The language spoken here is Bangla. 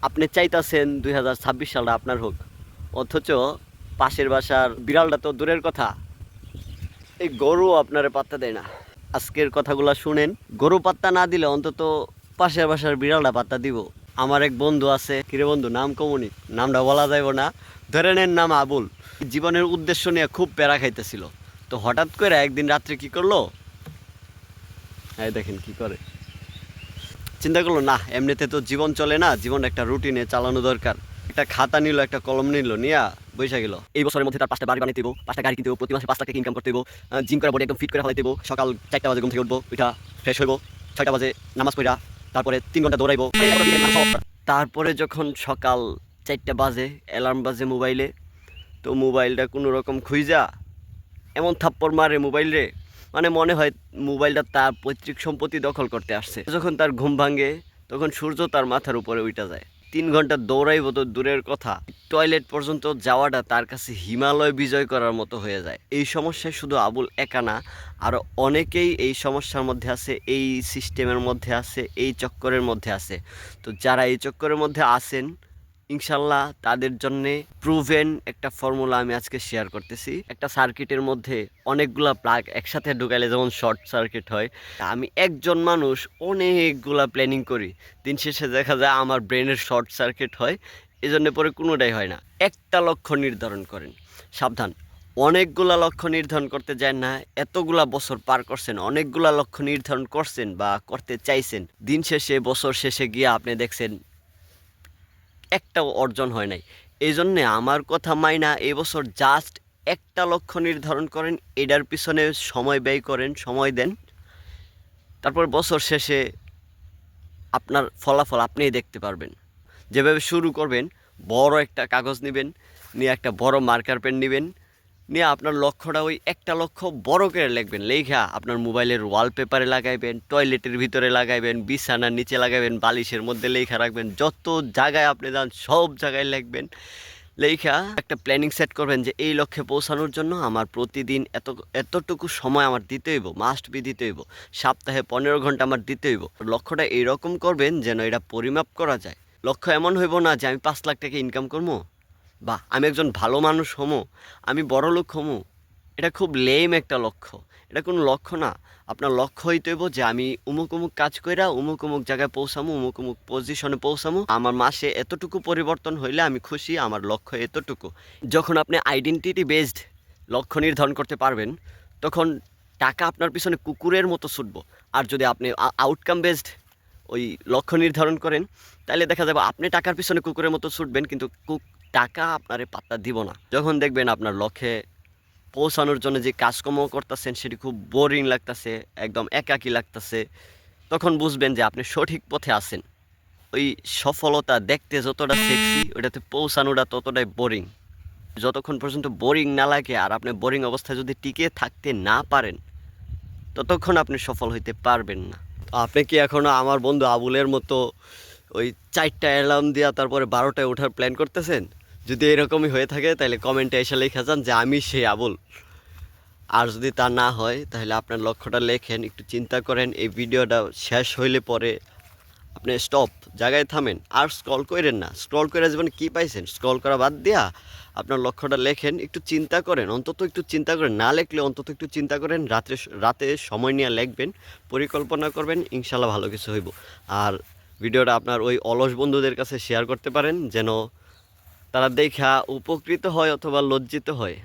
আপনি চাইতাছেন 2026 সালটা আপনার হোক, অথচ পাশের বাসার বিড়ালটা তো দূরের কথা, এই গরু আপনারে পাত্তা দেয় না। আজকের কথাগুলো শুনেন, গরু পাত্তা না দিলে অন্তত পাশের বাসার বিড়ালটা পাত্তা দিব। আমার এক বন্ধু আছে, কিরে বন্ধু নাম কমনি, নামটা বলা যাইব না, ধরে নেন নাম আবুল। জীবনের উদ্দেশ্য নিয়ে খুব প্যারা খাইতেছিল, তো হঠাৎ করে একদিন রাত্রে কি করলো, এই দেখেন কি করে। চিন্তা করলো না এমনিতে তো জীবন চলে না, জীবন একটা রুটিনে চালানো দরকার। একটা খাতা নিল, একটা কলম নিল, নিয়া বৈশা গেল এই বছরের মধ্যে তার 5টা বাড়ি বানাইতে হইব, 5টা গাড়ি কিনতে হইব, প্রতি মাসে 5 লাখ টাকা ইনকাম করতে হইব, জিম করে বডি একদম ফিট করে ফেলাইতে হইব, সকাল 4টা বাজে ঘুম থেকে উঠবো, ওইটা ফ্রেশ হইব, 6টা বাজে নামাজ পড়া, তারপরে 3 ঘন্টা দৌড়াইবো। তারপরে যখন সকাল 4টা বাজে অ্যালার্ম বাজে মোবাইলে, তো মোবাইলটা কোনো রকম খুইজা এমন থাপ্পড় মারে মোবাইল রে, মানে মনে হয় মোবাইলটা তার পৈতৃক সম্পত্তি দখল করতে আসছে। যখন তার ঘুম ভাঙে তখন সূর্য তার মাথার উপরে উঠে যায়। 3 ঘন্টা দৌড়াইব তো দূরের কথা, টয়লেট পর্যন্ত যাওয়াটা তার কাছে হিমালয় বিজয় করার মতো হয়ে যায়। এই সমস্যায় শুধু আবুল একা না, আরও অনেকেই এই সমস্যার মধ্যে আছে, এই সিস্টেমের মধ্যে আছে, এই চক্করের মধ্যে আছে। তো যারা এই চক্করের মধ্যে আছেন, ইনশাল্লাহ তাদের জন্যে প্রুভেন একটা ফর্মুলা আমি আজকে শেয়ার করতেছি। একটা সার্কিটের মধ্যে অনেকগুলা প্লাগ একসাথে ঢুকাইলে যেমন শর্ট সার্কিট হয়, আমি একজন মানুষ অনেকগুলা প্ল্যানিং করি, দিন শেষে দেখা যায় আমার ব্রেনের শর্ট সার্কিট হয়, এজন্য পরে কোনোটাই হয় না। একটা লক্ষ্য নির্ধারণ করেন, সাবধান, অনেকগুলা লক্ষ্য নির্ধারণ করতে যায় না। এতগুলা বছর পার করছেন, অনেকগুলা লক্ষ্য নির্ধারণ করছেন বা করতে চাইছেন, দিন শেষে বছর শেষে গিয়ে আপনি দেখছেন একটাও অর্জন হয় নাই। এই জন্যে আমার কথা মাইনা এবছর জাস্ট একটা লক্ষ্য নির্ধারণ করেন, এটার পিছনে সময় ব্যয় করেন, সময় দেন, তারপর বছর শেষে আপনার ফলাফল আপনিই দেখতে পারবেন। যেভাবে শুরু করবেন, বড় একটা কাগজ নেবেন, নিয়ে একটা বড় মার্কার পেন নেবেন, নিয়ে আপনার লক্ষ্যটা ওই একটা লক্ষ্য বড় করে লিখবেন, লেখা আপনার মোবাইলের ওয়ালপেপারে লাগাইবেন, টয়লেটের ভিতরে লাগাইবেন, বিছানার নিচে লাগাইবেন, বালিশের মধ্যে লেখা রাখবেন, যত জায়গায় আপনি যান সব জায়গায় লিখবেন। লেখা একটা প্ল্যানিং সেট করবেন যে এই লক্ষ্যে পৌঁছানোর জন্য আমার প্রতিদিন এতটুকু সময় আমার দিতে হইব, মাস্ট বি দিতে হইব, সপ্তাহে 15 ঘন্টা আমার দিতে হইব। লক্ষ্যটা এইরকম করবেন যেন এটা পরিমাপ করা যায়। লক্ষ্য এমন হইব না যে আমি 5 লাখ টাকা ইনকাম করবো বা আমি একজন ভালো মানুষ হমো, আমি বড় লোক হমো। এটা খুব লেম একটা লক্ষ্য, এটা কোনো লক্ষ্য না। আপনার লক্ষ্য হইতে হইব যে আমি উমুক উমুক কাজ কইরা উমুক উমুক জায়গায় পৌঁছামো, উমুক উমুক পজিশনে পৌঁছামো, আমার মাসে এতটুকু পরিবর্তন হইলে আমি খুশি, আমার লক্ষ্য এতটুকু। যখন আপনি আইডেন্টিটি বেসড লক্ষ্য নির্ধারণ করতে পারবেন, তখন টাকা আপনার পিছনে কুকুরের মতো ছুটবো। আর যদি আপনি আউটকাম বেসড ওই লক্ষ্য নির্ধারণ করেন, তাহলে দেখা যাবে আপনি টাকার পিছনে কুকুরের মতো ছুটবেন, কিন্তু টাকা আপনারে পাত্তা দিব না। যখন দেখবেন আপনার লক্ষ্যে পৌঁছানোর জন্য যে কাজকর্ম করতেছেন সেটি খুব বোরিং লাগতেছে, একদম একাকী লাগতেছে, তখন বুঝবেন যে আপনি সঠিক পথে আছেন। ওই সফলতা দেখতে যতটা সেক্সি, ওটাতে পৌঁছানোটা ততটাই বোরিং। যতক্ষণ পর্যন্ত বোরিং না লাগে আর আপনি বোরিং অবস্থায় যদি টিকে থাকতে না পারেন, ততক্ষণ আপনি সফল হইতে পারবেন না। আপনি কি এখনও আমার বন্ধু আবুলের মতো ওই 4টা অ্যালার্ম দিয়া তারপরে 12টায় ওঠার প্ল্যান করতেছেন? যদি এরকমই হয়ে থাকে তাহলে কমেন্টে এসে লেখা যান যে আমি সেই আবুল। আর যদি তা না হয় তাহলে আপনার লক্ষ্যটা লেখেন, একটু চিন্তা করেন, এই ভিডিওটা শেষ হইলে পরে আপনি স্টপ, জায়গায় থামেন, আর স্ক্রল করেন না। স্ক্রল করে জীবনে কী পাইছেন? স্ক্রল করা বাদ দিয়া আপনার লক্ষ্যটা লেখেন, একটু চিন্তা করেন, অন্তত একটু চিন্তা করেন, না লেখলে অন্তত একটু চিন্তা করেন, রাতে সময় নিয়ে লিখবেন, পরিকল্পনা করবেন, ইনশাল্লাহ ভালো কিছু হইব। আর ভিডিওটা আপনার ওই অলস বন্ধুদের কাছে শেয়ার করতে পারেন, যেন তারা দেখা উপকৃত হয় অথবা লজ্জিত হয়।